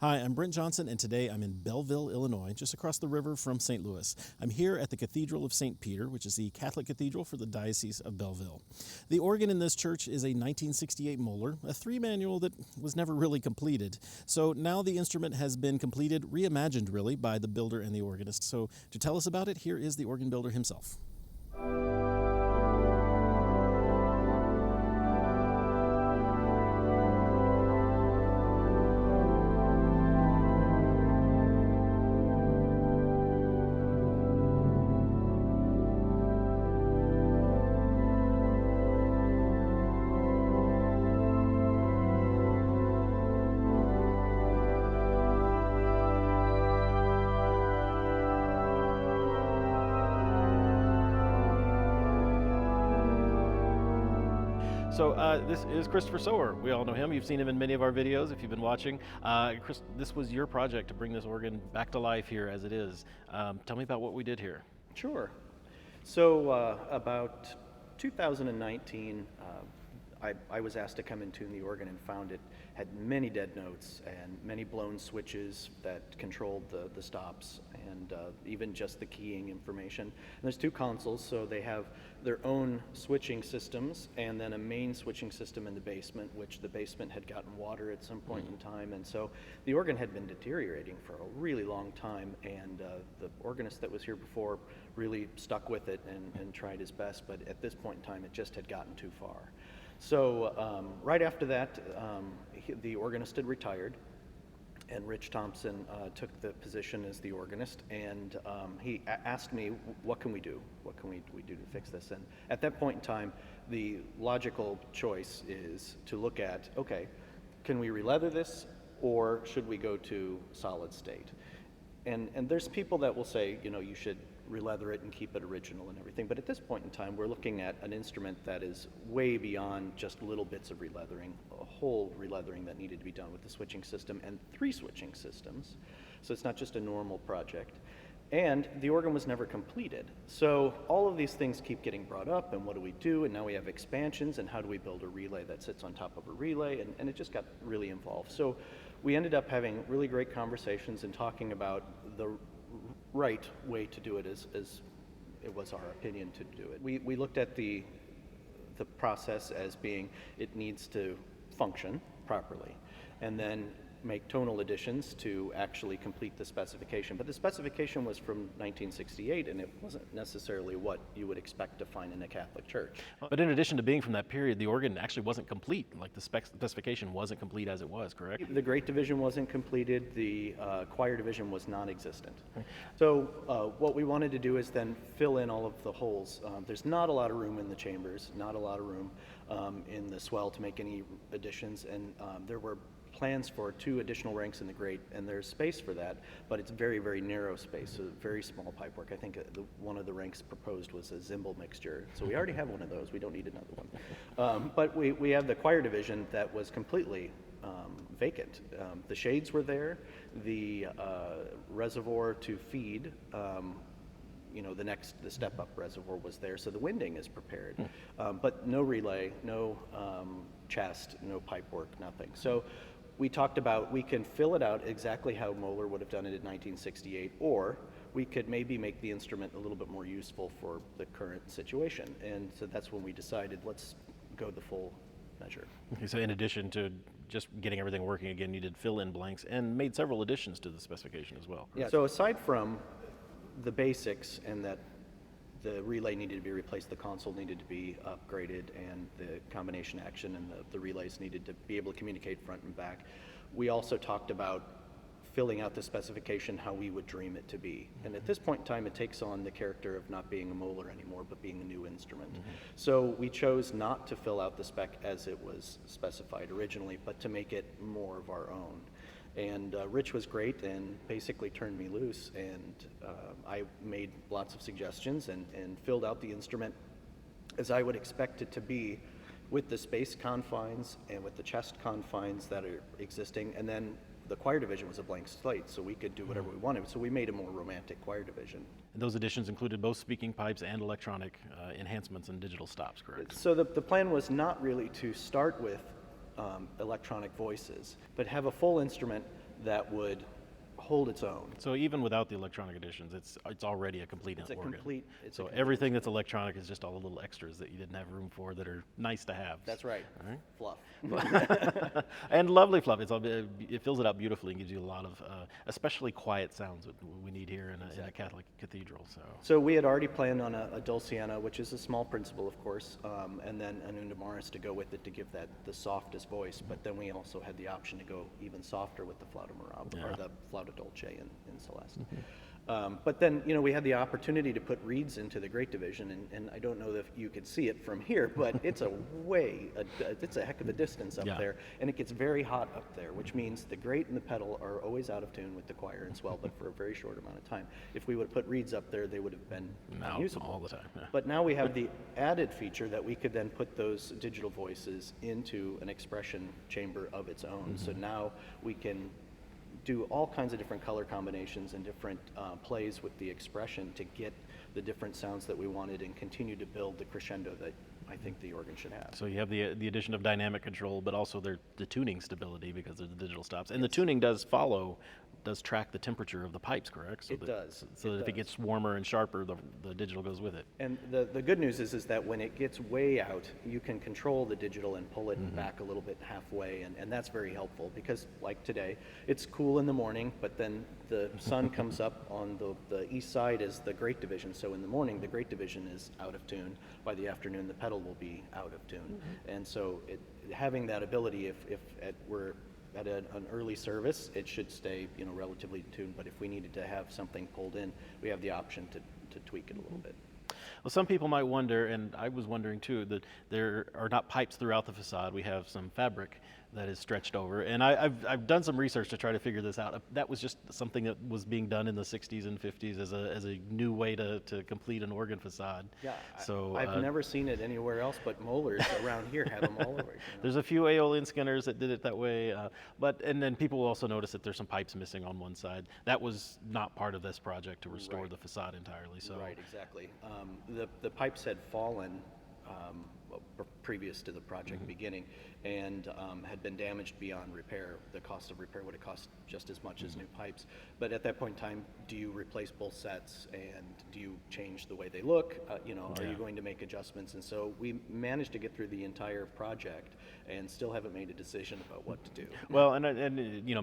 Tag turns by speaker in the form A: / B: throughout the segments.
A: Hi, I'm Brent Johnson, and today I'm in Belleville, Illinois, just across the river from St. Louis. I'm here at the Cathedral of St. Peter, which is the Catholic cathedral for the Diocese of Belleville. The organ in this church is a 1968 Möller, a 3-manual that was never really completed. So now the instrument has been completed, reimagined really, by the builder and the organist. So to tell us about it, here is the organ builder himself. So this is Christopher Soer. We all know him. You've seen him in many of our videos if you've been watching. Chris, this was your project to bring this organ back to life here as it is. Tell me about what we did here.
B: Sure. So about 2019, I was asked to come and tune the organ and found it had many dead notes and many blown switches that controlled the stops and even just the keying information. And there's 2 consoles, so they have their own switching systems and then a main switching system in the basement, which the basement had gotten water at some point in time. And so the organ had been deteriorating for a really long time, and the organist that was here before really stuck with it and tried his best, but at this point in time it just had gotten too far. So right after that, the organist had retired, and Rich Thompson took the position as the organist, and he asked me, what can we do? What can we do to fix this? And at that point in time, the logical choice is to look at, okay, can we re-leather this, or should we go to solid state? And there's people that will say, you know, you should re-leather it and keep it original and everything, but at this point in time we're looking at an instrument that is way beyond just little bits of re-leathering, a whole re-leathering that needed to be done with the switching system and 3 switching systems, so it's not just a normal project. And the organ was never completed, so all of these things keep getting brought up, and what do we do? And now we have expansions, and how do we build a relay that sits on top of a relay? And it just got really involved. So we ended up having really great conversations and talking about the right way to do it as it was our opinion to do it. We looked at the process as being, it needs to function properly, and then make tonal additions to actually complete the specification. But the specification was from 1968, and it wasn't necessarily what you would expect to find in a Catholic church.
A: But in addition to being from that period, the organ actually wasn't complete. Like the specification wasn't complete as it was, correct?
B: The Great Division wasn't completed. The Choir Division was non-existent. So what we wanted to do is then fill in all of the holes. There's not a lot of room in the chambers, not a lot of room in the swell to make any additions, and there were plans for 2 additional ranks in the grate, and there's space for that, but it's very, very narrow space, so very small pipework. I think one of the ranks proposed was a Zimbel mixture, so we already have one of those. We don't need another one. But we have the choir division that was completely vacant. The shades were there, the reservoir to feed, you know, the step-up reservoir was there, so the winding is prepared, but no relay, no chest, no pipework, nothing. So we talked about, we can fill it out exactly how Möller would have done it in 1968, or we could maybe make the instrument a little bit more useful for the current situation. And so that's when we decided, let's go the full measure.
A: Okay, so in addition to just getting everything working again, you did fill in blanks and made several additions to the specification as well.
B: Yeah, so aside from the basics and that the relay needed to be replaced, the console needed to be upgraded, and the combination action and the relays needed to be able to communicate front and back. We also talked about filling out the specification how we would dream it to be. And at this point in time, it takes on the character of not being a Möller anymore, but being a new instrument. So we chose not to fill out the spec as it was specified originally, but to make it more of our own. And Rich was great and basically turned me loose, and I made lots of suggestions and filled out the instrument as I would expect it to be, with the space confines and with the chest confines that are existing. And then the choir division was a blank slate, so we could do whatever we wanted. So we made a more romantic choir division.
A: And those additions included both speaking pipes and electronic enhancements and digital stops, correct?
B: So the plan was not really to start with electronic voices, but have a full instrument that would hold its own.
A: So even without the electronic additions, it's already a complete organ.
B: It's
A: so
B: a complete
A: everything that's electronic is just all the little extras that you didn't have room for that are nice to have.
B: That's right.
A: All right.
B: Fluff.
A: And lovely fluff. It fills it out beautifully and gives you a lot of, especially quiet sounds that we need here in a Catholic cathedral.
B: So we had already planned on a dulciana, which is a small principal, of course, and then an undamaris to go with it to give that the softest voice. But then we also had the option to go even softer with the flauta marab, or the flauta dolce in Celeste. But then, we had the opportunity to put reeds into the Great Division, and I don't know if you could see it from here, but it's it's a heck of a distance up there, and it gets very hot up there, which means the grate and the pedal are always out of tune with the choir and swell, but for a very short amount of time. If we would have put reeds up there, they would have been unusable
A: all the time. Yeah.
B: But now we have the added feature that we could then put those digital voices into an expression chamber of its own. So now we can do all kinds of different color combinations and different plays with the expression to get the different sounds that we wanted and continue to build the crescendo that I think the organ should have.
A: So you have the addition of dynamic control, but also the tuning stability because of the digital stops. And the tuning does track the temperature of the pipes, correct? So
B: it does.
A: So if it gets warmer and sharper, the digital goes with it.
B: And the good news is that when it gets way out, you can control the digital and pull it back a little bit halfway, and that's very helpful because, like today, it's cool in the morning, but then the sun comes up on the east side is the Great Division, so in the morning, the Great Division is out of tune. By the afternoon, the pedal will be out of tune. And so having that ability, if we're at an early service, it should stay, relatively in tune. But if we needed to have something pulled in, we have the option to tweak it a little bit.
A: Well, some people might wonder, and I was wondering too, that there are not pipes throughout the facade. We have some fabric that is stretched over, and I've done some research to try to figure this out. That was just something that was being done in the 60s and 50s as a new way to complete an organ facade.
B: Yeah,
A: so
B: I've never seen it anywhere else, but Möllers around here have them all over.
A: There's a few Aeolian skinners that did it that way, and then people will also notice that there's some pipes missing on one side. That was not part of this project to restore the facade entirely. So
B: right, exactly. The pipes had fallen previous to the project beginning, and had been damaged beyond repair. The cost of repair would have cost just as much as new pipes. But at that point in time, do you replace both sets, and do you change the way they look? Are you going to make adjustments? And so we managed to get through the entire project and still haven't made a decision about what to do.
A: Well, and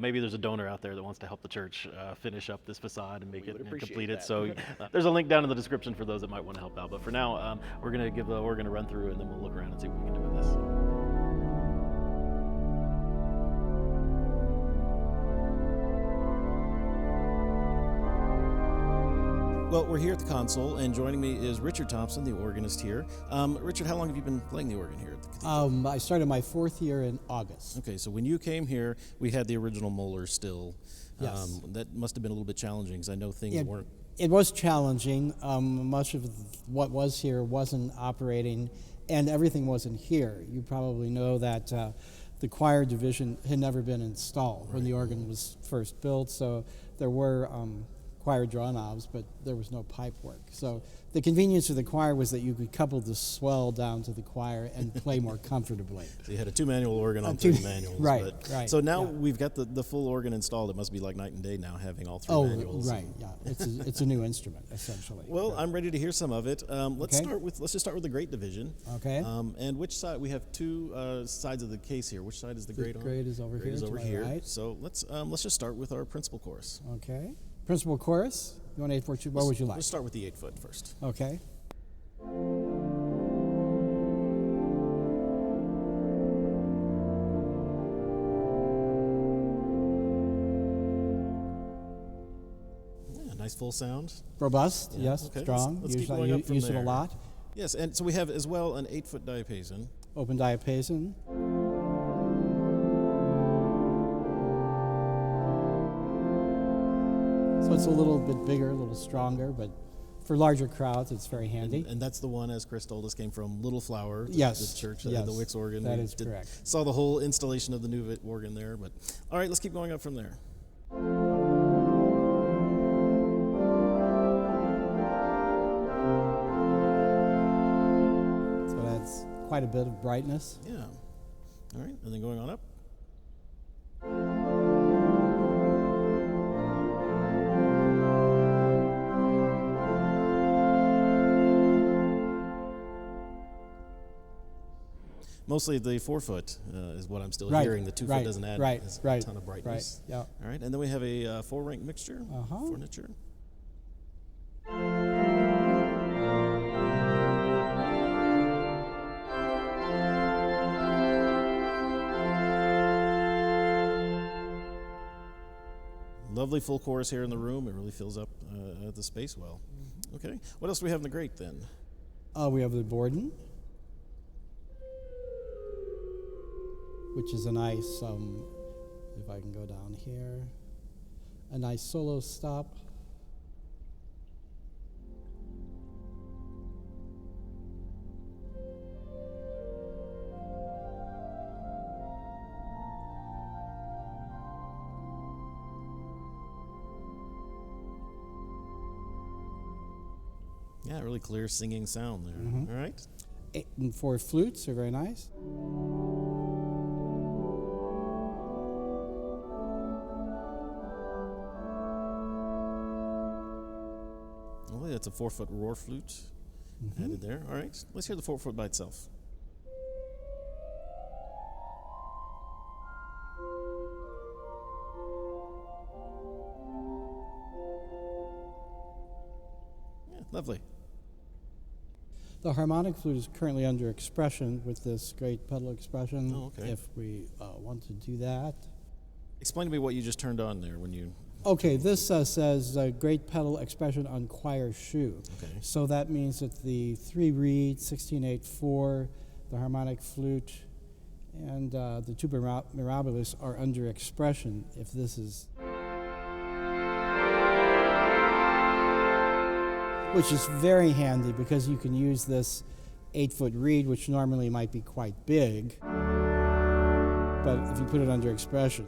A: maybe there's a donor out there that wants to help the church finish up this facade and make it and complete it. So there's a link down in the description for those that might want to help out. But for now, we're going to give the organ a run through, and then we'll look around and see what we can do with this. Well, we're here at the console, and joining me is Richard Thompson, the organist here. Richard, how long have you been playing the organ here at the Cathedral?
C: I started my 4th year in August.
A: Okay, so when you came here, we had the original Möller still.
C: Yes.
A: That must have been a little bit challenging, because I know things weren't...
C: It was challenging. Much of what was here wasn't operating, and everything wasn't here. You probably know that the choir division had never been installed when the organ was first built, so there were choir draw knobs, but there was no pipe work. So the convenience of the choir was that you could couple the swell down to the choir and play more comfortably.
A: So you had a 2-manual organ on 3 manuals.
C: Right.
A: So now we've got the full organ installed. It must be like night and day now, having all 3 manuals.
C: Oh, right, yeah. It's a new instrument, essentially.
A: Well, I'm ready to hear some of it. Let's just start with the Great Division.
C: Okay.
A: And which side? We have 2 sides of the case here. Which side is the Great on?
C: The Great is over here.
A: Is over here.
C: Right.
A: So let's just start with our principal chorus.
C: Okay. Principal chorus. You want 8/4? What would you like?
A: Let's start with the 8-foot first.
C: Okay.
A: Yeah, nice full sound.
C: Robust, yes,
A: okay.
C: strong.
A: Let's keep going up from
C: use
A: there.
C: it a lot.
A: Yes, and so we have as well an 8-foot diapason.
C: Open diapason. So it's a little bit bigger, a little stronger, but for larger crowds, it's very handy.
A: And that's the one, as Chris told us, came from Little Flower,
C: Yes,
A: the church,
C: yes,
A: the Wicks organ.
C: that is correct.
A: Saw the whole installation of the new organ there. But all right, let's keep going up from there.
C: So that's quite a bit of brightness.
A: Yeah. All right, and then going on up. Mostly the 4-foot is what I'm still
C: Right,
A: hearing. The 2-foot
C: right,
A: doesn't add
C: right,
A: a
C: right,
A: ton of brightness.
C: right, yeah.
A: All right, and then we have a 4-rank mixture furniture. Lovely full chorus here in the room. It really fills up the space well. Okay, what else do we have in the grate then?
C: We have the Borden, which is a nice, if I can go down here, a nice solo stop.
A: Yeah, really clear singing sound there. All right.
C: 8 and 4 flutes are very nice.
A: Well, that's a 4-foot roar flute added there. All right, let's hear the 4-foot by itself. Yeah, lovely.
C: The harmonic flute is currently under expression with this great pedal expression.
A: Oh, okay.
C: If we want to do that.
A: Explain to me what you just turned on there when you...
C: Okay, this says great pedal expression on choir shoe.
A: Okay.
C: So that means that the 3 reed, 16/8/4, the harmonic flute, and the tuba mirabilis are under expression if this is... Which is very handy because you can use this 8-foot reed, which normally might be quite big, but if you put it under expression.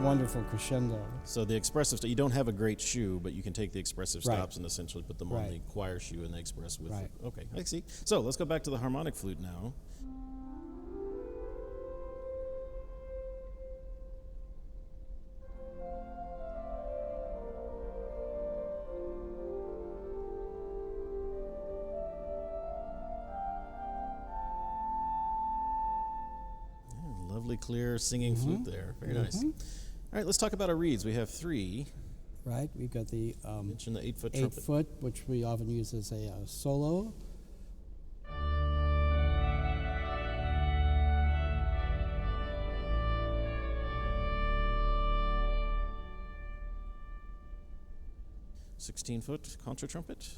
C: Wonderful crescendo.
A: So the expressive, you don't have a great shoe, but you can take the expressive
C: Right.
A: stops and essentially put them on
C: Right.
A: the choir shoe and the express with.
C: Right.
A: Okay, I see. So let's go back to the harmonic flute now. Yeah, lovely, clear singing flute there. Very nice. All right, let's talk about our reeds. We have 3.
C: Right, we've got the
A: Mention the 8-foot trumpet.
C: 8-foot, which we often use as a solo.
A: $16-foot contra trumpet.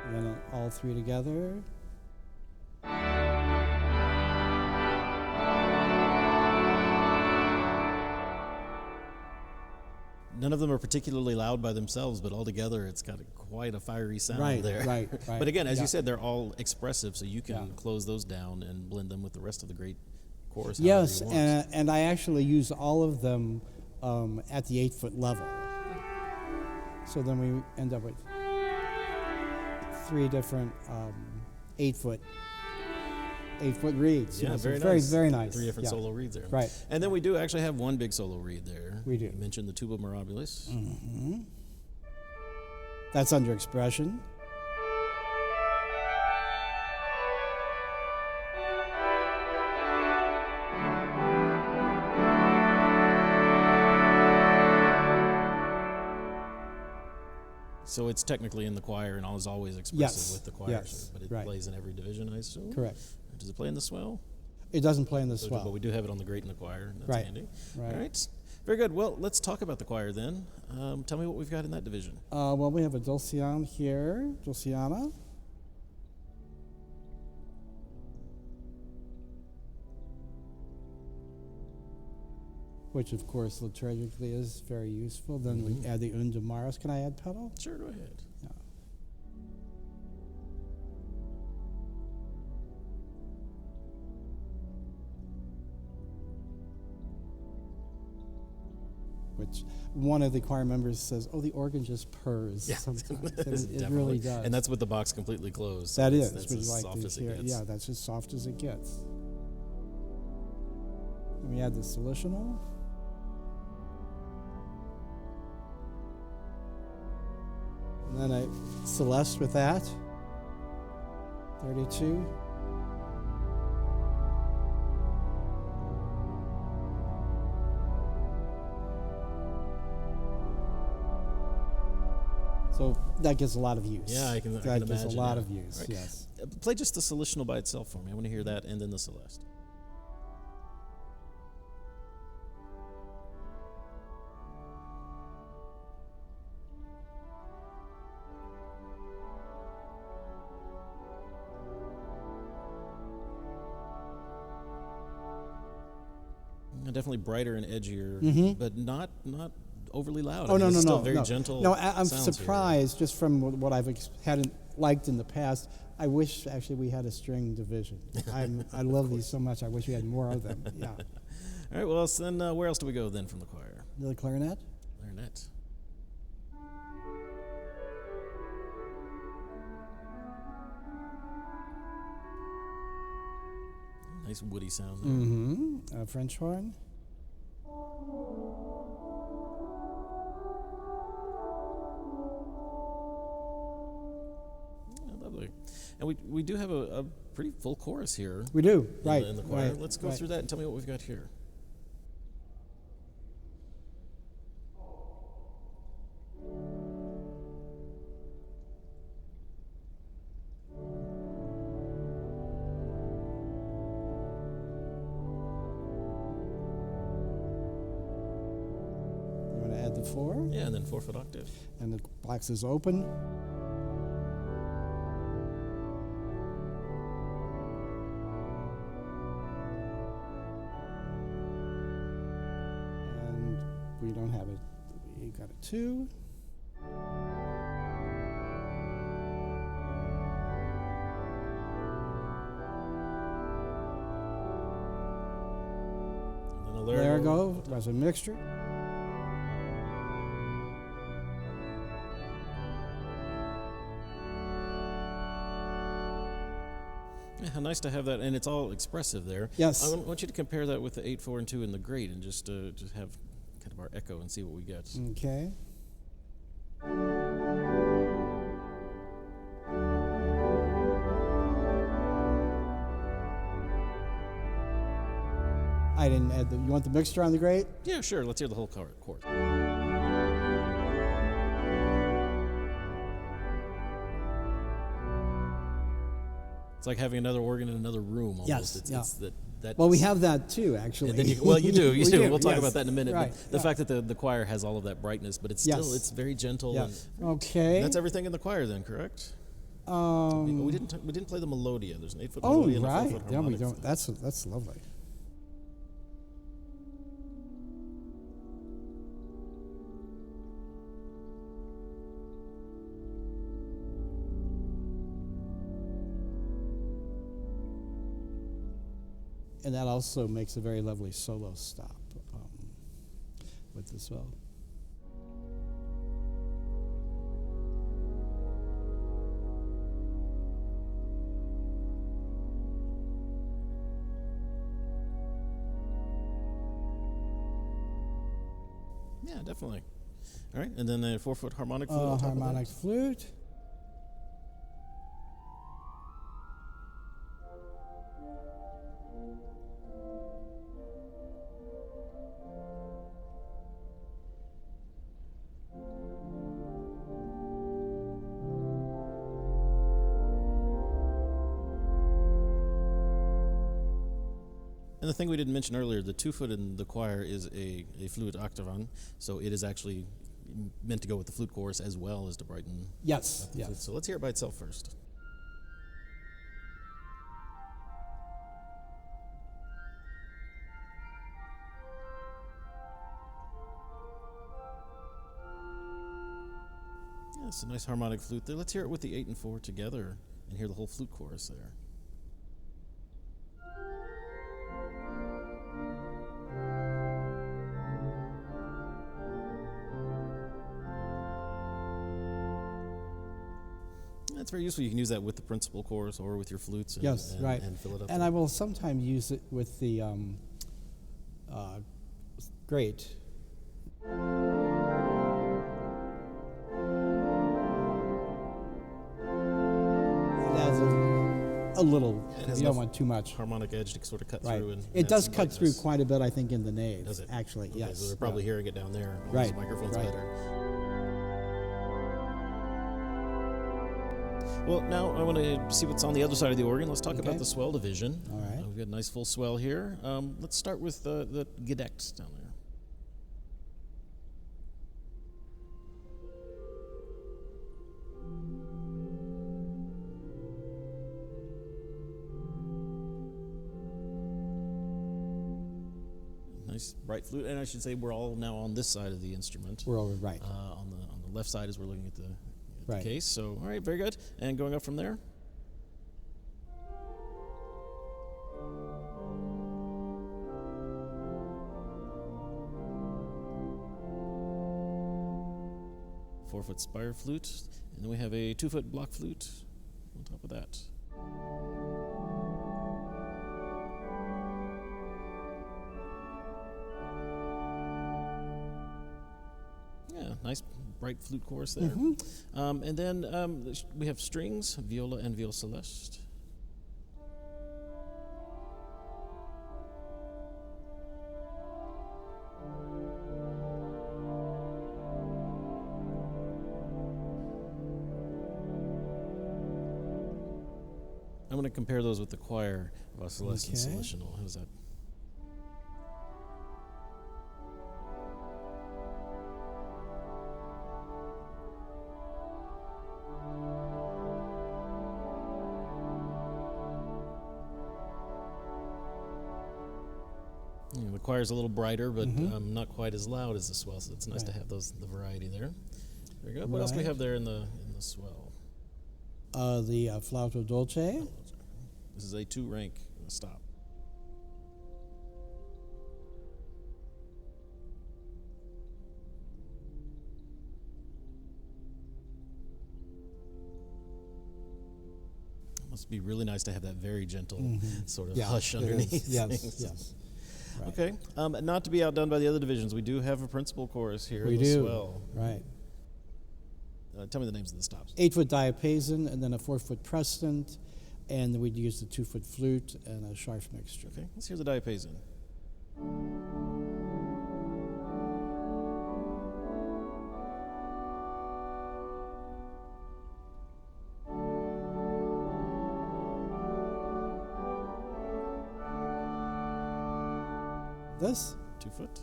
C: And then all 3 together.
A: None of them are particularly loud by themselves, but altogether it's got quite a fiery sound
C: Right,
A: there.
C: right, right.
A: But again, as
C: Yeah.
A: you said, they're all expressive, so you can
C: Yeah.
A: close those down and blend them with the rest of the great chorus.
C: Yes,
A: however you want.
C: and I actually use all of them at the 8-foot level. So then we end up with 3 different 8-foot reeds.
A: Yeah,
C: So
A: very
C: it's
A: nice.
C: Very nice.
A: 3 different
C: Yeah.
A: solo reeds there.
C: Right.
A: And then we do actually have one big solo reed there.
C: We do.
A: You mentioned the tuba mirabilis.
C: That's under expression.
A: So it's technically in the choir and is always expressive
C: Yes,
A: with the choir,
C: yes,
A: but it
C: right.
A: plays in every division, I assume?
C: Correct.
A: Does it play in the swell?
C: It doesn't play in the
A: But
C: swell.
A: we do have it on the grate in the choir. That's
C: Right,
A: handy.
C: right.
A: All right. Very good. Well, let's talk about the choir then. Tell me what we've got in that division.
C: Well, we have a dulcian here, dulciana. Which, of course, liturgically is very useful. Then we add the unda maris. Can I add pedal?
A: Sure, go ahead.
C: Yeah. which one of the choir members says, "Oh, the organ just purrs."
A: Yeah.
C: Sometimes. It
A: Definitely.
C: really does.
A: And that's with the box completely closed. So
C: That
A: that's,
C: is.
A: that's
C: Would
A: as
C: you like
A: soft
C: to
A: as
C: hear?
A: it gets.
C: Yeah, that's as soft as it gets. And we add the solutional. And then I Celeste with that. 32. So that gets a lot of use.
A: Yeah, I can
C: That
A: imagine.
C: gets a lot
A: yeah.
C: of use,
A: Right.
C: yes.
A: Play just the solutional by itself for me. I want to hear that and then the Celeste. Definitely brighter and edgier, but not overly loud.
C: Oh,
A: I mean,
C: no,
A: it's
C: no,
A: still
C: no.
A: very
C: no.
A: gentle.
C: No, I'm
A: sounds here.
C: surprised just from what I've hadn't liked in the past. I wish actually we had a string division. I love these so much. I wish we had more of them. Yeah.
A: All right, well, so then where else do we go then from the choir?
C: The clarinet.
A: Clarinet. Nice woody sound there.
C: Mm-hmm. French horn.
A: Yeah, lovely. And we do have a pretty full chorus here.
C: We do,
A: in
C: right.
A: The, in the choir.
C: Right,
A: Let's go
C: right.
A: through that and tell me what we've got here.
C: You want to add the 4?
A: Yeah, and then 4-foot octave.
C: And the box is open. And we don't have it. We got a 2.
A: And then a
C: There we go. There's a mixture.
A: Yeah, how nice to have that, and it's all expressive there.
C: Yes.
A: I want you to compare that with the 8, 4, and 2 in the grade, and just have kind of our echo and see what we get.
C: Okay. I didn't add the. You want the mixture on the grate?
A: Yeah, sure. Let's hear the whole chord. It's like having another organ in another room. Almost.
C: Yes,
A: It's,
C: yeah.
A: it's that.
C: Well, we have that too, actually.
A: And then you do. You
C: We
A: do. We'll talk
C: yes.
A: about that in a minute.
C: Right.
A: But the fact that the choir has all of that brightness, but it's
C: Yes.
A: still it's very gentle.
C: Yes.
A: And
C: Okay.
A: that's everything in the choir, then, correct? We didn't play the melodia. There's an 8-foot
C: Oh,
A: melodia and a
C: right.
A: 4-foot
C: Yeah, we
A: harmonic.
C: don't. That's lovely. And that also makes a very lovely solo stop with the swell.
A: Yeah, definitely. All right, and then a 4-foot harmonic flute on top
C: Harmonic
A: of
C: flute.
A: And the thing we didn't mention earlier, the 2-foot in the choir is a flute octavon, so it is actually meant to go with the flute chorus as well as to brighten
C: Yes.
A: up the
C: Yeah.
A: flute. So let's hear it by itself first. Yeah, it's a nice harmonic flute there. Let's hear it with the 8 and 4 together and hear the whole flute chorus there. That's very useful. You can use that with the principal chorus or with your flutes. And,
C: Yes,
A: and,
C: right.
A: And fill it up.
C: And I will sometimes use it with the grate. It has a little.
A: It has
C: You don't
A: enough
C: want too much.
A: harmonic edge to sort of cut
C: Right.
A: through. And
C: It
A: add
C: does
A: some
C: cut through
A: brightness.
C: quite a bit, I think, in the nave.
A: Does it?
C: Actually,
A: Okay,
C: yes.
A: So they're probably
C: yeah.
A: hearing it down there. On
C: Right,
A: These microphones
C: right.
A: better. Well, now I want to see what's on the other side of the organ. Let's talk
C: Okay.
A: about the swell division.
C: All right.
A: We've got a nice full swell here. Let's start with the gedecks down there. Nice bright flute, and I should say we're all now on this side of the instrument.
C: We're over right.
A: On the left side as we're looking at the
C: Right.
A: case. So, all right, very good. And going up from there. Four-foot Spire Flute, and then we have a 2-foot block flute on top of that. Yeah, nice bright flute chorus there. And then we have strings, viola and viol celeste. I'm going to compare those with the choir, Celeste and
C: Okay.
A: Celestial. How's that? The choir's a little brighter, but not quite as loud as the swell, so it's nice to have the variety there. Very good. What else do we
C: Right.
A: have there in the swell?
C: The flauto dolce.
A: This is a 2-rank stop. It must be really nice to have that very gentle sort of
C: Yeah,
A: hush
C: it
A: underneath.
C: is. Yes,
A: things.
C: yes. Right.
A: Okay. Not to be outdone by the other divisions, we do have a principal chorus here
C: We
A: in the
C: do.
A: swell.
C: Right.
A: Tell me the names of the stops.
C: 8-foot diapason, and then a 4-foot Preston, and then we'd use the 2-foot flute and a sharp mixture.
A: Okay, let's hear the diapason.
C: This
A: 2-foot.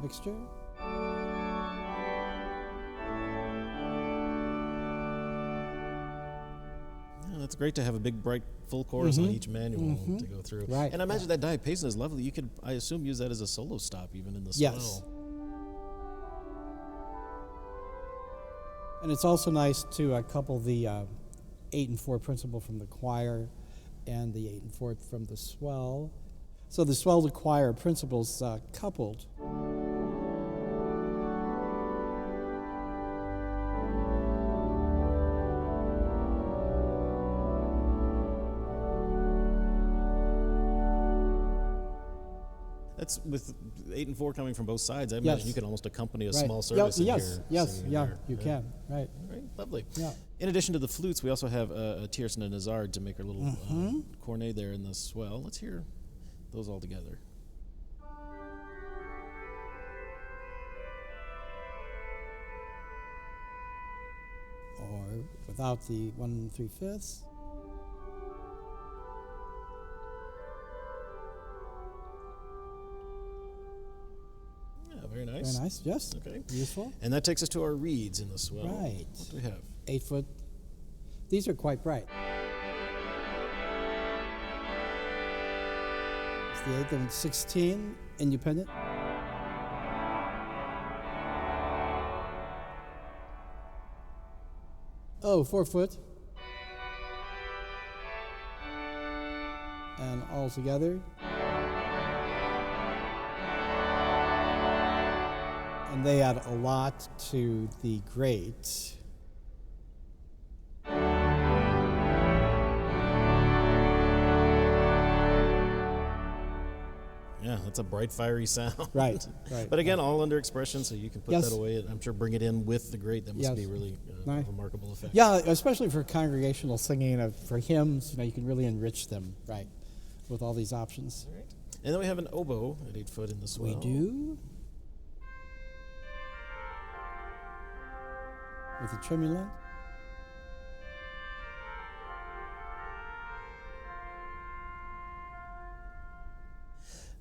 C: mixture.
A: Yeah, that's great to have a big, bright, full chorus on each manual to go through.
C: Right.
A: And I imagine that diapason is lovely. You could, I assume, use that as a solo stop even in the
C: Yes.
A: swell.
C: And it's also nice to couple the 8 and 4 principal from the choir and the 8 and 4 from the swell. So the swell to choir principals coupled.
A: That's with 8 and 4 coming from both sides. I
C: Yes.
A: imagine you could almost accompany a
C: Right.
A: small service in
C: yes,
A: here.
C: yes,
A: singing in
C: yeah,
A: there.
C: you can, right.
A: All right, lovely.
C: Yeah.
A: In addition to the flutes, we also have a tierce and a nazard to make our little cornet there in the swell. Let's hear those all together.
C: Or without the 1 3/5.
A: Yeah, very nice.
C: Very nice, yes.
A: Okay.
C: Useful.
A: And that takes us to our reeds in the swell.
C: Right.
A: What do we have?
C: 8-foot. These are quite bright. It's the 8th and 16, independent. Oh, 4-foot. And all together. and they add a lot to the grate.
A: Yeah, that's a bright, fiery sound.
C: Right, right.
A: But again, all under expression, so you can put
C: Yes.
A: that away. I'm sure bring it in with the grate. That must
C: Yes.
A: be really
C: Nice.
A: a remarkable effect.
C: Yeah, especially for congregational singing, for hymns, you can really enrich them, right, with all these options.
A: All right. And then we have an oboe at 8 foot in the swell.
C: We do. With a tremulant.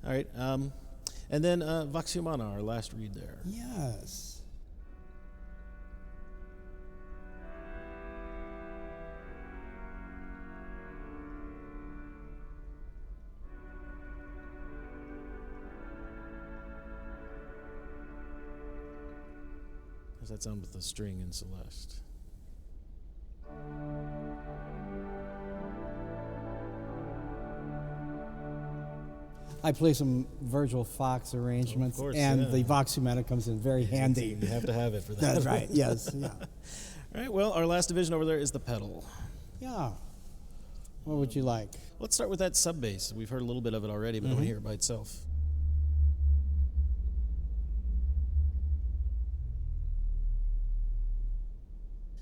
A: All right. And then Vox Humana, our last read there.
C: Yes.
A: How's that sound with the string in Celeste?
C: I play some Virgil Fox arrangements, and the Vox Humana comes in very handy.
A: You have to have it for that.
C: That's right, yes. Yeah.
A: All right, well, our last division over there is the pedal.
C: Yeah. What would you like?
A: Let's start with that sub bass. We've heard a little bit of it already, but I want to hear it by itself.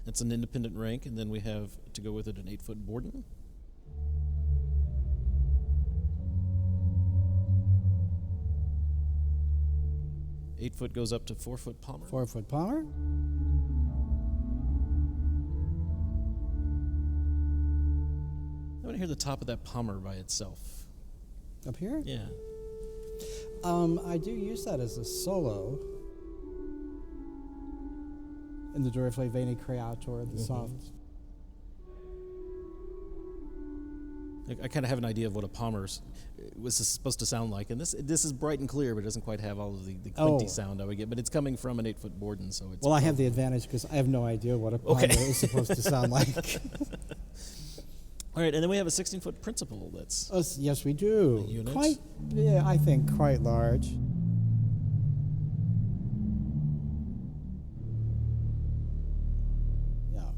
A: It's an independent rank, and then we have to go with it an 8-foot Borden. Eight-foot goes up to 4-foot Palmer.
C: 4-foot Palmer.
A: I want to hear the top of that Palmer by itself.
C: Up here?
A: Yeah.
C: I do use that as a solo in the Dorfle Veni Creator, the soft.
A: I kind of have an idea of what a Palmer was supposed to sound like, and this is bright and clear, but it doesn't quite have all of the quinty sound I would get. But it's coming from an 8-foot Borden, so it's.
C: Well, I have the advantage because I have no idea what a Palmer is supposed to sound like.
A: All right, and then we have a 16-foot Principal. That's.
C: Oh, yes, we do.
A: Unit?
C: Quite, yeah, I think quite large. Yeah.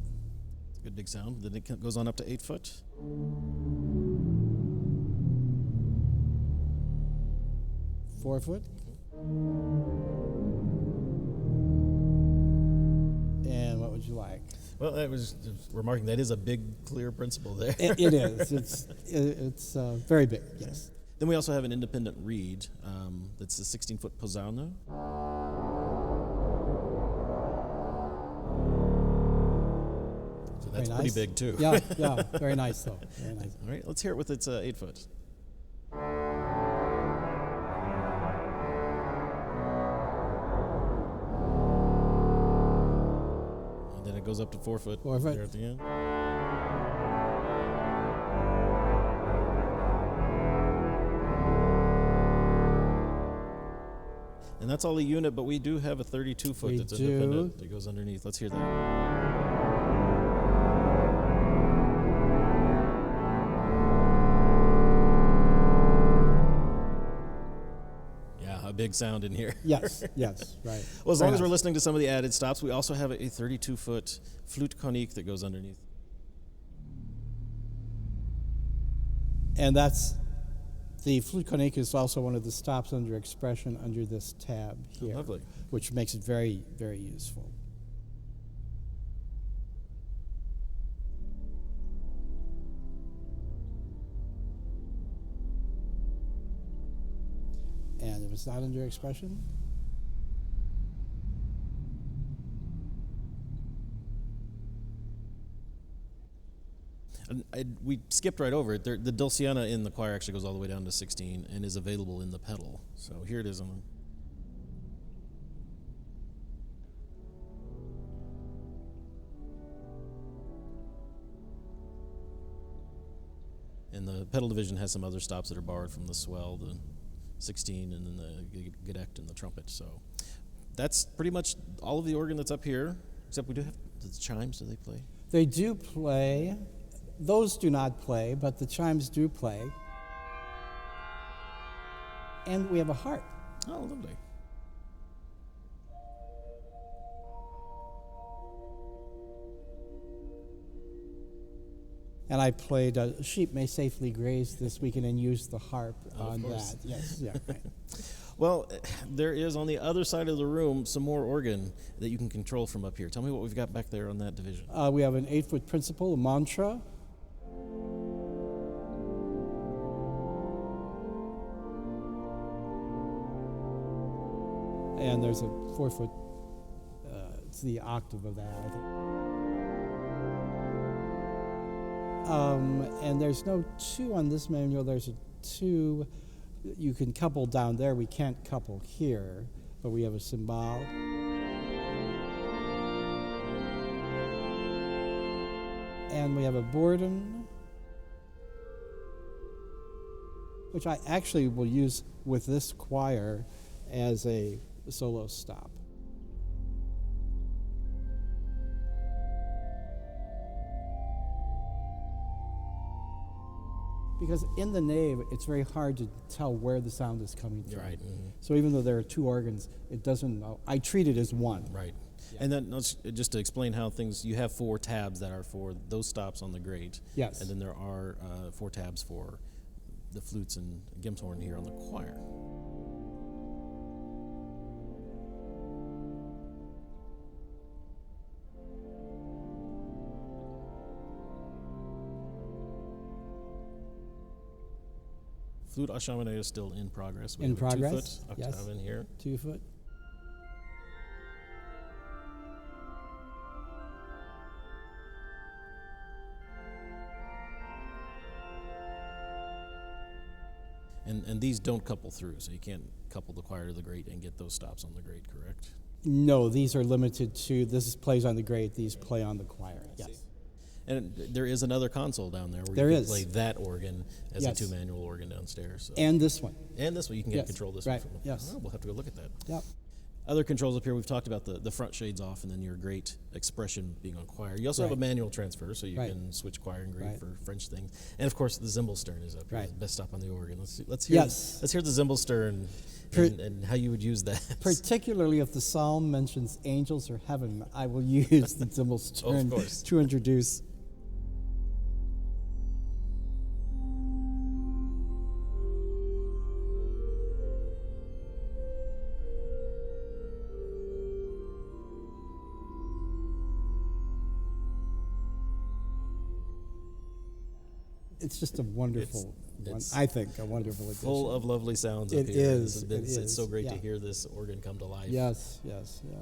A: Good big sound. Then it goes on up to 8 foot.
C: Four foot. And what would you like?
A: Well, that was just remarking that is a big, clear Principal there.
C: It is. It's very big. Yes.
A: Then we also have an independent reed. That's a 16-foot Posauno. So that's pretty big too.
C: Yeah. Very nice though. Very nice.
A: All right, let's hear it with its 8 foot. Goes up to 4 foot.
C: 4 foot.
A: There at the end. And that's all the unit, but we do have a 32 foot that's independent that goes underneath. Let's hear that. Big sound in here.
C: Yes, right.
A: Well, as long as we're listening to some of the added stops, we also have a 32-foot flute conique that goes underneath.
C: And the flute conique is also one of the stops under expression under this tab here.
A: Oh, lovely.
C: Which makes it very, very useful. And if it's not under expression,
A: we skipped right over it. The Dulciana in the choir actually goes all the way down to 16 and is available in the pedal. So here it is on. And the pedal division has some other stops that are borrowed from the Swell, the 16, and then the Gedeckt and the trumpet. So that's pretty much all of the organ that's up here, except we do have the chimes. Do they play?
C: They do play. Those do not play, but the chimes do play. And we have a harp.
A: Oh, lovely.
C: And I played Sheep May Safely Graze this weekend and used the harp on
A: course.
C: that. Yes, yeah, right.
A: Well, there is on the other side of the room some more organ that you can control from up here. Tell me what we've got back there on that division.
C: We have an 8-foot principal, a mantra. And there's a 4-foot, it's the octave of that, I think. And there's no 2 on this manual. There's a 2 you can couple down there. We can't couple here, but we have a cymbal. And we have a Borden, which I actually will use with this choir as a solo stop. Because in the nave, it's very hard to tell where the sound is coming from.
A: Right. Mm-hmm.
C: So even though there are 2 organs, it doesn't. I treat it as one.
A: Right. Yeah. And then just to explain how things, you have 4 tabs that are for those stops on the grate.
C: Yes.
A: And then there are 4 tabs for the flutes and gimshorn here on the choir. Flute Ashamane is still in progress. We
C: In
A: have
C: progress,
A: a 2-foot octave in here.
C: 2 foot.
A: And these don't couple through, so you can't couple the choir to the grate and get those stops on the grate, correct?
C: No, these are limited to, plays on the grate, these play on the choir. Yes.
A: And there is another console down there where
C: There
A: you can
C: is.
A: play that organ as
C: Yes.
A: a 2-manual organ downstairs. So.
C: And this one.
A: And this one, you can get
C: Yes.
A: control this
C: Right.
A: one from.
C: Yes.
A: Oh, we'll have to go look at that.
C: Yep.
A: Other controls up here, we've talked about the front shades off and then your grate expression being on choir. You also have a
C: Right.
A: manual transfer, so you
C: Right.
A: can switch choir and grate
C: Right.
A: for French things. And of course, the Zimbelstern is up here,
C: Right.
A: the best stop on the organ. Let's hear
C: Yes.
A: let's hear the Zimbelstern and how you would use that.
C: Particularly if the psalm mentions angels or heaven, I will use the Zimbelstern
A: Of course.
C: to introduce. It's just a wonderful one.
A: it's
C: I think a wonderful addition.
A: Full of lovely sounds up
C: It
A: here.
C: is, it
A: It's
C: is,
A: so great to
C: yeah.
A: hear this organ come to life.
C: Yes, yes, yeah.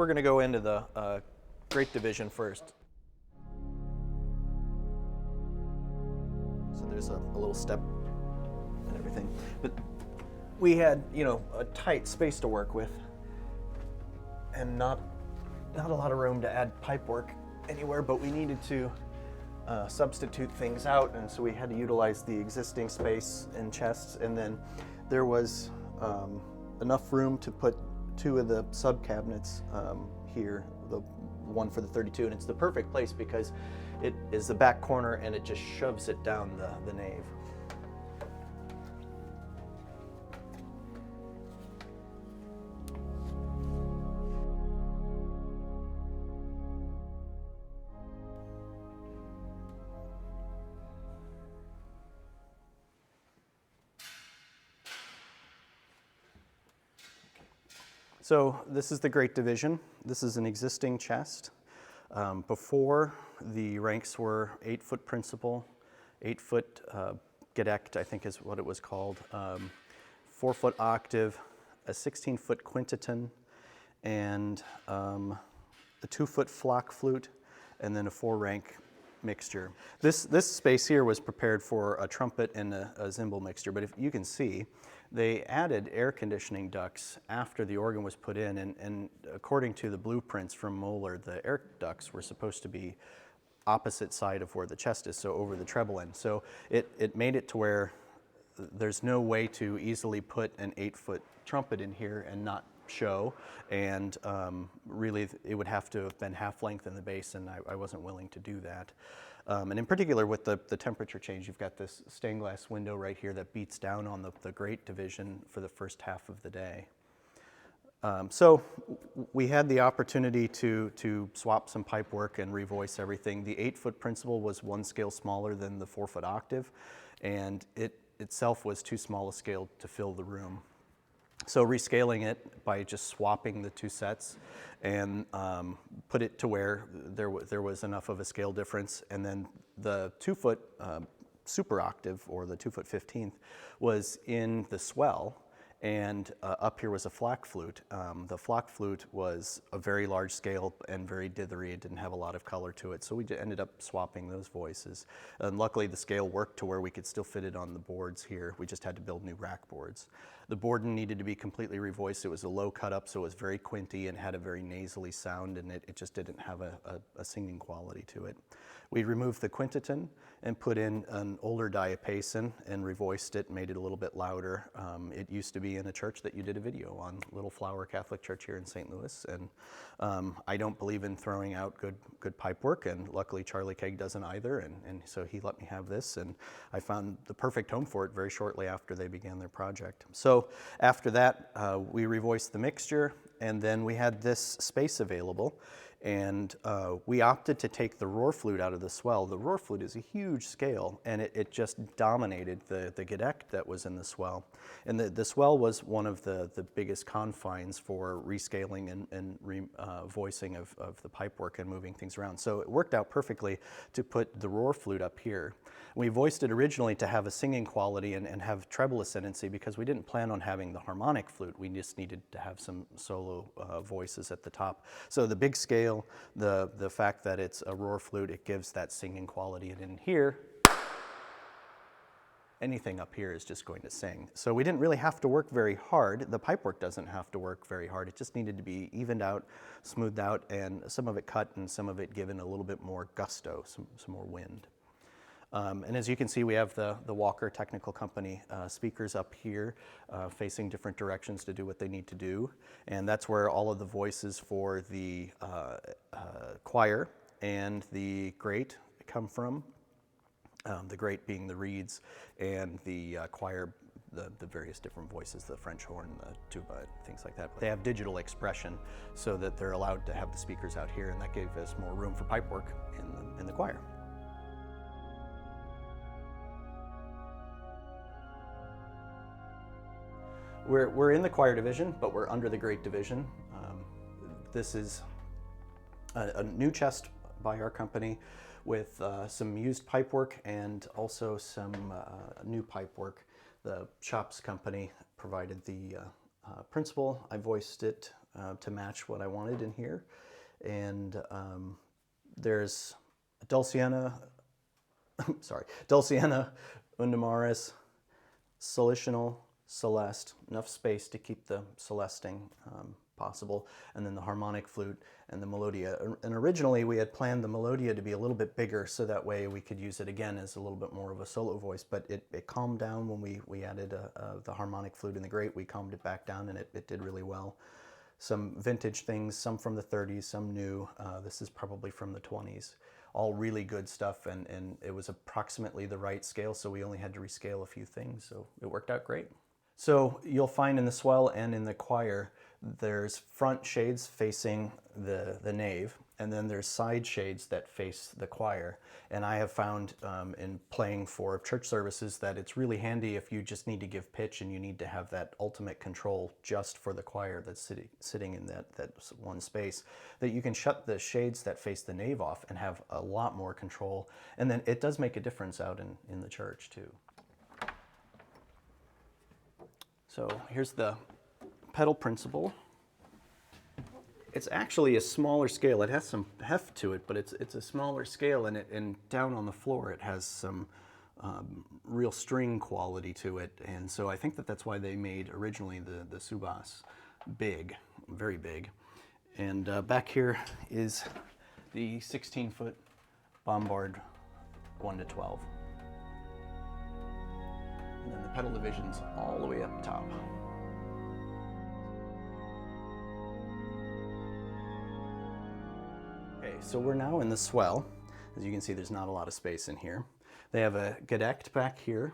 B: we're going to go into the Great Division first. So there's a little step and everything. But we had, a tight space to work with and not a lot of room to add pipe work anywhere, but we needed to substitute things out, and so we had to utilize the existing space and chests, and then there was enough room to put 2 of the sub cabinets here, the one for the 32, and it's the perfect place because it is the back corner and it just shoves it down the nave. So this is the Great Division. This is an existing chest. Before, the ranks were 8-foot principal, 8-foot gedect, I think is what it was called, 4-foot octave, a 16-foot quintiton, and a 2-foot flock flute, and then a 4-rank mixture. This space here was prepared for a trumpet and a cymbal mixture, but if you can see, they added air conditioning ducts after the organ was put in, and according to the blueprints from Möller, the air ducts were supposed to be opposite side of where the chest is, so over the treble end. So it made it to where there's no way to easily put an 8-foot trumpet in here and not show, and really it would have to have been half length in the bass, and I wasn't willing to do that. And in particular with the temperature change, you've got this stained glass window right here that beats down on the Great Division for the first half of the day. So we had the opportunity to swap some pipe work and revoice everything. The 8-foot principal was 1 scale smaller than the 4-foot octave, and it itself was too small a scale to fill the room. So rescaling it by just swapping the 2 sets and put it to where there was enough of a scale difference, and then the 2-foot super octave, or the 2-foot 15th, was in the swell, and up here was a flock flute. The flock flute was a very large scale and very dithery. It didn't have a lot of color to it, so we ended up swapping those voices. And luckily the scale worked to where we could still fit it on the boards here. We just had to build new rack boards. The boardon needed to be completely revoiced. It was a low cut up, so it was very quinty and had a very nasally sound, and it just didn't have a singing quality to it. We removed the quintiton and put in an older diapason and revoiced it, made it a little bit louder. It used to be in a church that you did a video on, Little Flower Catholic Church here in St. Louis, and I don't believe in throwing out good pipe work, and luckily Charlie Kegg doesn't either, and so he let me have this, and I found the perfect home for it very shortly after they began their project. So after that, we revoiced the mixture, and then we had this space available, and we opted to take the roar flute out of the swell. The roar flute is a huge scale, and it just dominated the gedect that was in the swell. And the swell was one of the biggest confines for rescaling and voicing of the pipework and moving things around. So it worked out perfectly to put the roar flute up here. We voiced it originally to have a singing quality and have treble ascendancy because we didn't plan on having the harmonic flute. We just needed to have some solo voices at the top. So the big scale, the fact that it's a roar flute, it gives that singing quality. And in here, anything up here is just going to sing. So we didn't really have to work very hard. The pipework doesn't have to work very hard. It just needed to be evened out, smoothed out, and some of it cut and some of it given a little bit more gusto, some more wind. And as you can see, we have the Walker Technical Company speakers up here facing different directions to do what they need to do. And that's where all of the voices for the choir and the grate come from. The grate being the reeds, and the choir, the various different voices, the French horn, the tuba, things like that. But they have digital expression so that they're allowed to have the speakers out here, and that gave us more room for pipework in the choir. We're in the choir division, but we're under the Great Division. This is a new chest by our company with some used pipework and also some new pipework. The Chops company provided the principal. I voiced it to match what I wanted in here. And there's Dulciana, Dulciana, Undamaris, Solitional, Celeste, enough space to keep the celesting possible, and then the harmonic flute and the melodia. And originally we had planned the melodia to be a little bit bigger so that way we could use it again as a little bit more of a solo voice, but it calmed down when we added the harmonic flute in the grate. We calmed it back down and it did really well. Some vintage things, some from the 30s, some new. This is probably from the 20s. All really good stuff, and it was approximately the right scale, so we only had to rescale a few things, so it worked out great. So you'll find in the swell and in the choir, there's front shades facing the nave, and then there's side shades that face the choir. And I have found in playing for church services that it's really handy if you just need to give pitch and you need to have that ultimate control just for the choir that's sitting in that one space, that you can shut the shades that face the nave off and have a lot more control. And then it does make a difference out in the church too. So here's the pedal principle. It's actually a smaller scale. It has some heft to it, but it's a smaller scale, and down on the floor it has some real string quality to it. And so I think that's why they made originally the Subas big, very big. And back here is the 16-foot bombard 1 to 12. And then the pedal division's all the way up top. Okay, so we're now in the swell. As you can see, there's not a lot of space in here. They have a gedeckt back here,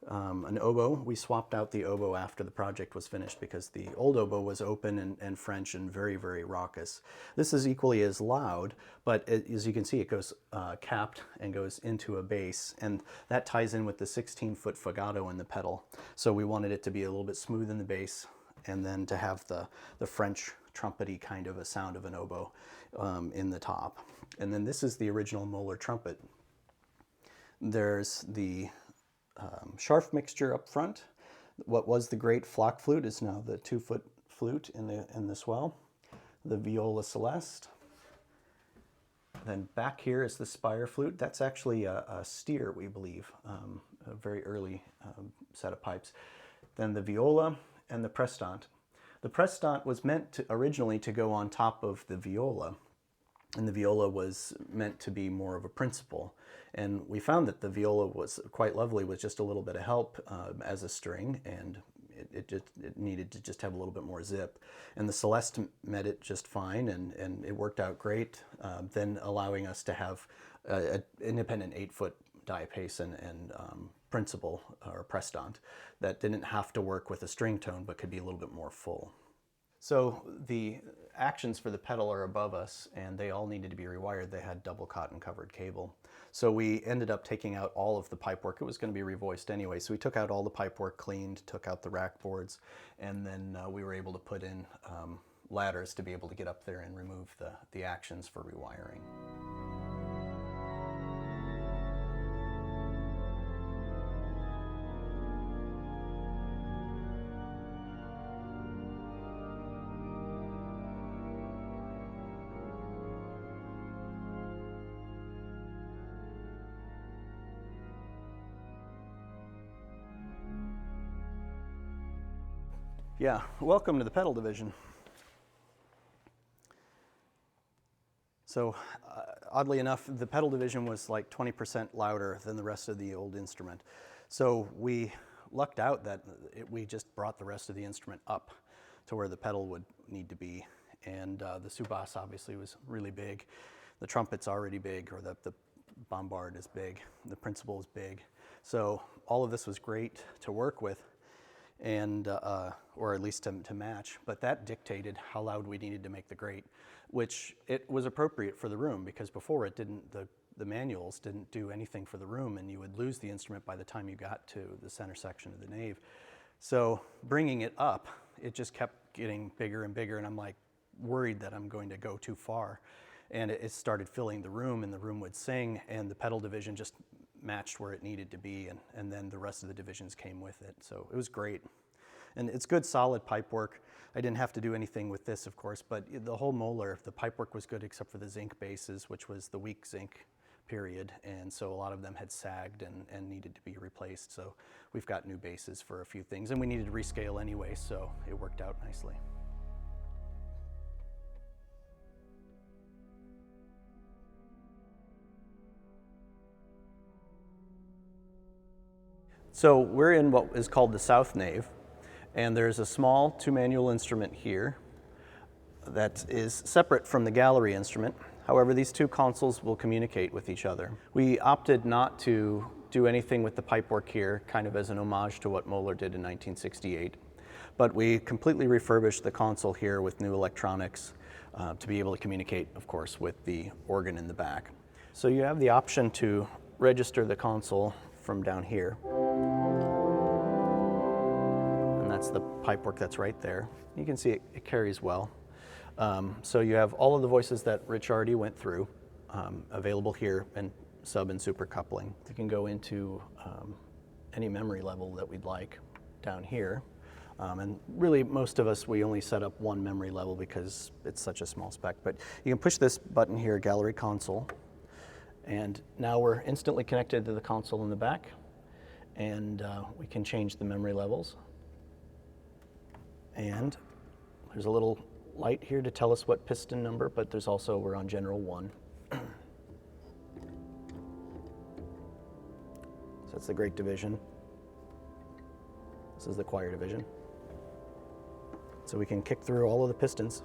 B: an oboe. We swapped out the oboe after the project was finished because the old oboe was open and French and very, very raucous. This is equally as loud, but as you can see, it goes capped and goes into a bass, and that ties in with the 16-foot fagato in the pedal. So we wanted it to be a little bit smooth in the bass, and then to have the French trumpety kind of a sound of an oboe in the top. And then this is the original Möller trumpet. There's the Scharf mixture up front. What was the great flock flute is now the 2-foot flute in the swell. The viola celeste. Then back here is the Spire Flute. That's actually a steer, we believe, a very early set of pipes. Then the viola and the prestant. The prestant was meant originally to go on top of the viola, and the viola was meant to be more of a principal. And we found that the viola was quite lovely with just a little bit of help as a string, and it needed to just have a little bit more zip. And the Celeste met it just fine, and it worked out great, then allowing us to have an independent 8-foot diapason and principal or prestant that didn't have to work with a string tone but could be a little bit more full. So the actions for the pedal are above us, and they all needed to be rewired. They had double cotton covered cable. So we ended up taking out all of the pipework. It was going to be revoiced anyway, so we took out all the pipework, cleaned, took out the rack boards, and then we were able to put in ladders to be able to get up there and remove the actions for rewiring. Yeah, welcome to the pedal division. So oddly enough, the pedal division was like 20% louder than the rest of the old instrument. So we lucked out that we just brought the rest of the instrument up to where the pedal would need to be. And the Subas obviously was really big. The trumpet's already big, or the bombard is big. The principal is big. So all of this was great to work with, and or at least to match, but that dictated how loud we needed to make the grate, which it was appropriate for the room, because before it didn't, the manuals didn't do anything for the room, and you would lose the instrument by the time you got to the center section of the nave. So bringing it up, it just kept getting bigger and bigger, and I'm like worried that I'm going to go too far. And it started filling the room, and the room would sing, and the pedal division just matched where it needed to be, and then the rest of the divisions came with it. So it was great. And it's good solid pipe work. I didn't have to do anything with this, of course, but the whole Möller, the pipework was good except for the zinc bases, which was the weak zinc period, and so a lot of them had sagged and needed to be replaced. So we've got new bases for a few things, and we needed to rescale anyway, so it worked out nicely. So we're in what is called the south nave, and there's a small 2-manual instrument here that is separate from the gallery instrument. However, these two consoles will communicate with each other. We opted not to do anything with the pipework here, kind of as an homage to what Möller did in 1968. But we completely refurbished the console here with new electronics to be able to communicate, of course, with the organ in the back. So you have the option to register the console from down here. And that's the pipework that's right there. You can see it carries well. So you have all of the voices that Rich already went through available here, and sub and super coupling. You can go into any memory level that we'd like down here. And really, most of us, we only set up one memory level because it's such a small spec. But you can push this button here, Gallery Console, and now we're instantly connected to the console in the back, and we can change the memory levels. And there's a little light here to tell us what piston number, but there's also, we're on General 1. So that's the Great Division. This is the Choir Division. So we can kick through all of the pistons.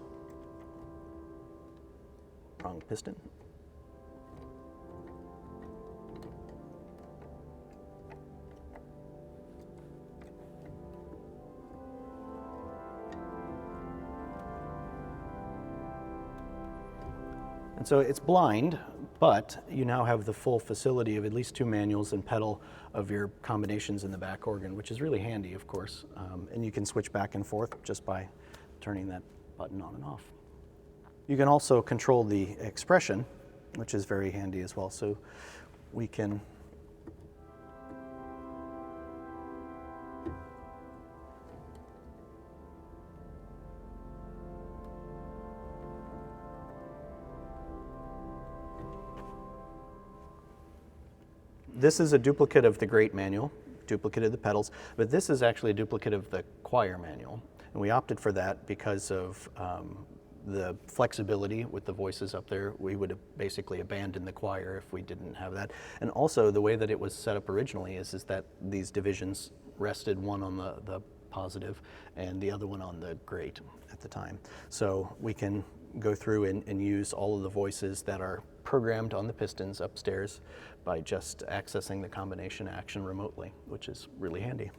B: Prong piston. And so it's blind, but you now have the full facility of at least 2 manuals and pedal of your combinations in the back organ, which is really handy, of course. And you can switch back and forth just by turning that button on and off. You can also control the expression, which is very handy as well. So we can This is a duplicate of the Great manual, duplicate of the pedals, but this is actually a duplicate of the Choir manual. And we opted for that because of the flexibility with the voices up there. We would have basically abandoned the Choir if we didn't have that. And also the way that it was set up originally is that these divisions rested one on the positive and the other one on the Great at the time. So we can go through and use all of the voices that are programmed on the pistons upstairs by just accessing the combination action remotely, which is really handy.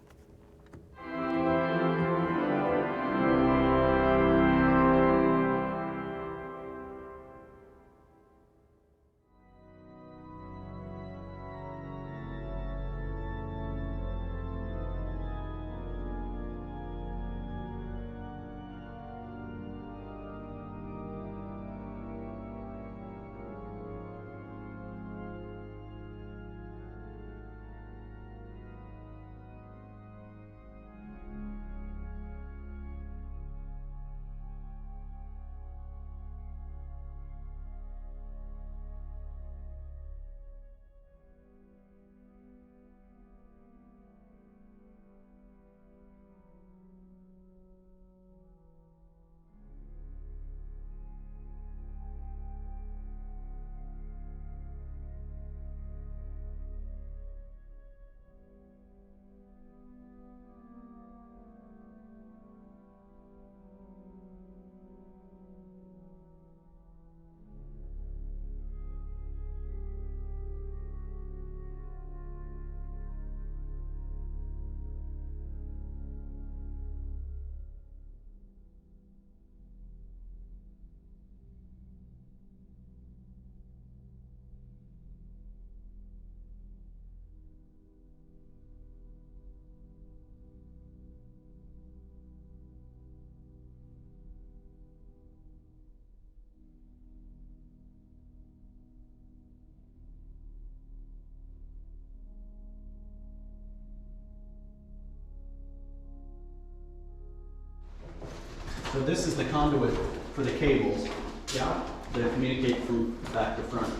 B: So this is the conduit for the cables. Yeah. That communicate from back to front.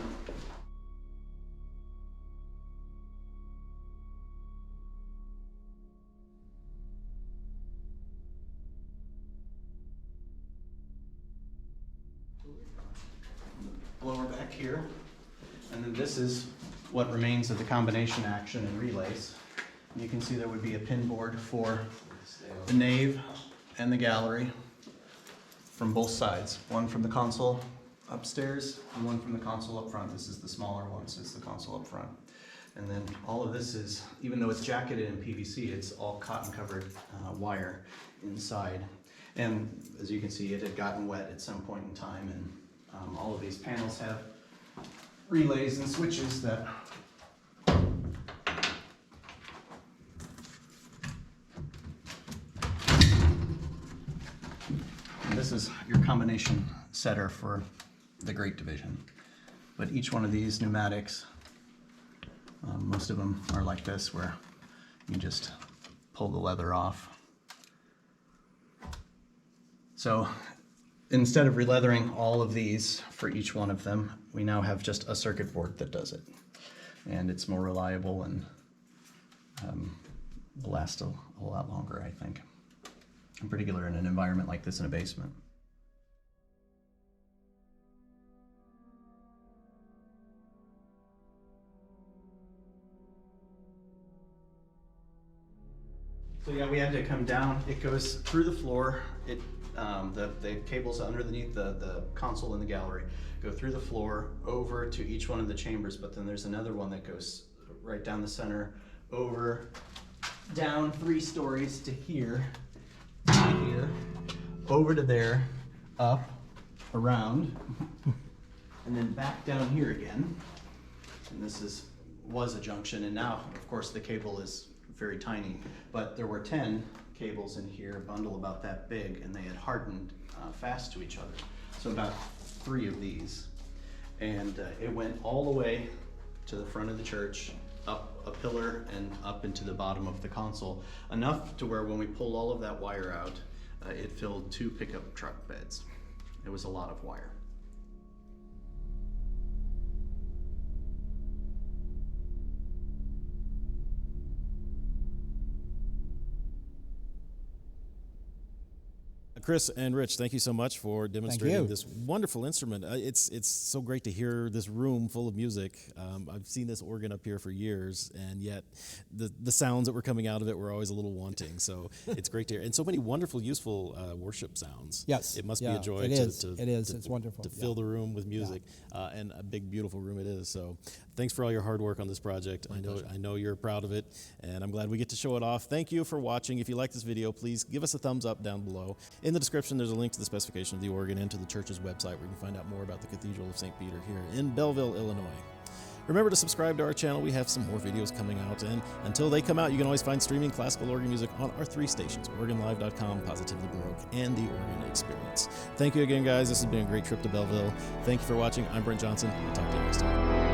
B: Blower back here, and then this is what remains of the combination action and relays. And you can see there would be a pin board for the nave and the gallery from both sides. One from the console upstairs and one from the console up front. This is the smaller one, so it's the console up front. And then all of this is, even though it's jacketed in PVC, it's all cotton covered wire inside. And as you can see, it had gotten wet at some point in time, and all of these panels have relays and switches that and this is your combination setter for the Great Division. But each one of these pneumatics, most of them are like this, where you just pull the leather off. So instead of releathering all of these for each one of them, we now have just a circuit board that does it. And it's more reliable and will last a whole lot longer, I think. In particular in an environment like this in a basement. So yeah, we had to come down. It goes through the floor. The cables underneath the console in the gallery go through the floor over to each one of the chambers, but then there's another one that goes right down the center, over, down 3 stories to here, over to there, up, around, and then back down here again. And this was a junction, and now, of course, the cable is very tiny, but there were 10 cables in here, a bundle about that big, and they had hardened fast to each other. So about 3 of these. And it went all the way to the front of the church, up a pillar and up into the bottom of the console, enough to where when we pulled all of that wire out, it filled 2 pickup truck beds. It was a lot of wire.
A: Chris and Rich, thank you so much for demonstrating this wonderful instrument. It's so great to hear this room full of music. I've seen this organ up here for years, and yet the sounds that were coming out of it were always a little wanting. So it's great to hear. And so many wonderful, useful worship sounds.
C: Yes.
A: It must be a joy
C: it is. It's wonderful.
A: To fill the room with music, and a big, beautiful room it is. So thanks for all your hard work on this project. I know you're proud of it, and I'm glad we get to show it off. Thank you for watching. If you like this video, please give us a thumbs up down below. In the description, there's a link to the specification of the organ and to the church's website where you can find out more about the Cathedral of St. Peter here in Belleville, Illinois. Remember to subscribe to our channel. We have some more videos coming out, and until they come out, you can always find streaming classical organ music on our 3 stations, organlive.com, Positively Baroque, and the Organ Experience. Thank you again, guys. This has been a great trip to Belleville. Thank you for watching. I'm Brent Johnson. I'll talk to you next time.